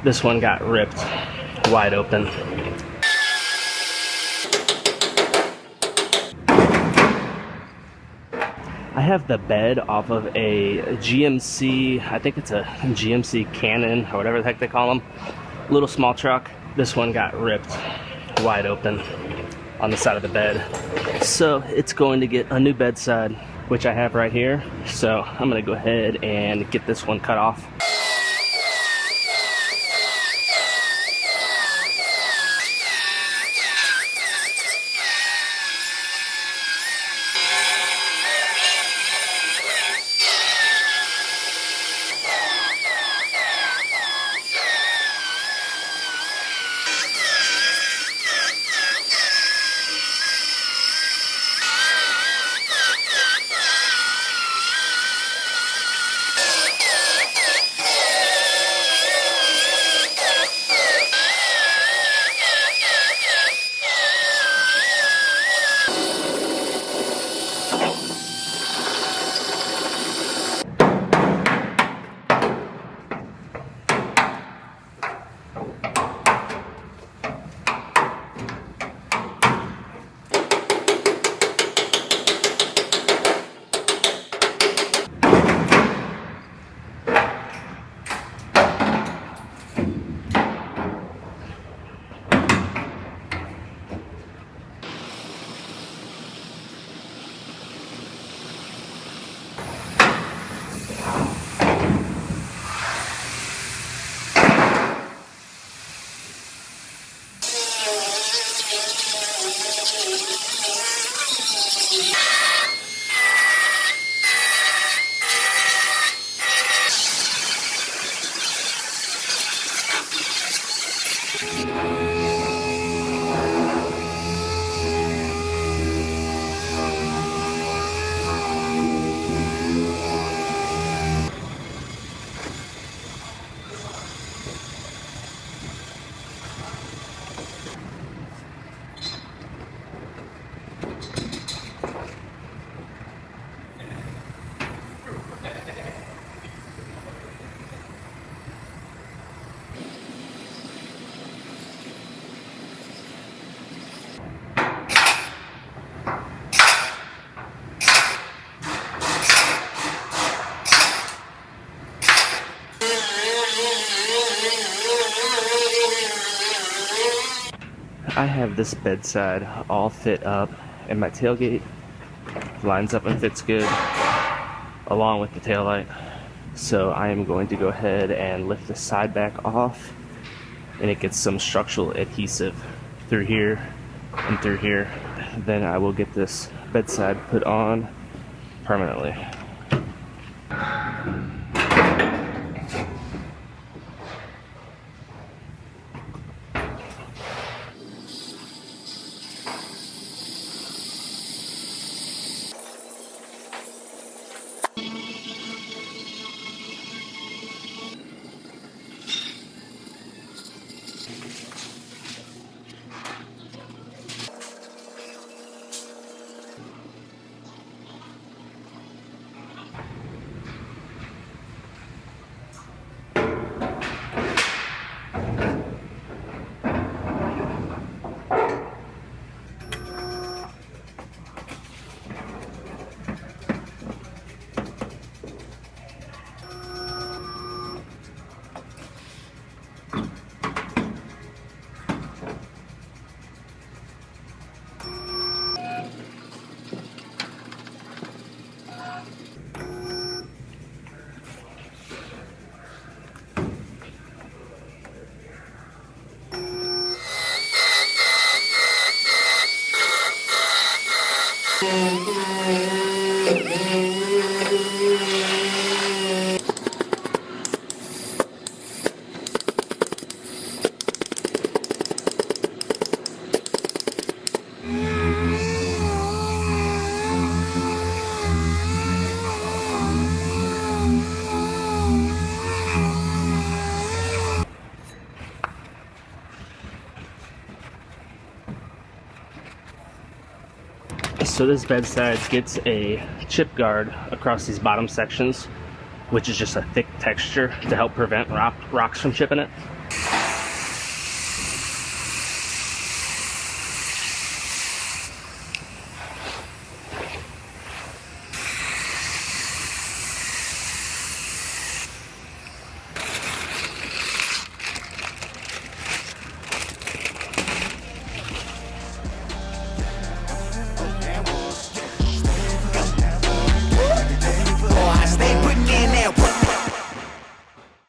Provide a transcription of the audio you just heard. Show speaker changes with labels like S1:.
S1: This one got ripped wide open. I have the bed off of a GMC, I think it's a GMC Canyon or whatever the heck they call them. Little small truck. This one got ripped wide open on the side of the bed. So it's going to get a new bedside, which I have right here. So I'm gonna go ahead and get this one cut off. I have this bedside all fit up, and my tailgate lines up and fits good along with the taillight. So I am going to go ahead and lift the side back off, and it gets some structural adhesive through here and through here. Then I will get this bedside put on permanently. So this bedside gets a chip guard across these bottom sections, which is just a thick texture to help prevent rocks from chipping it.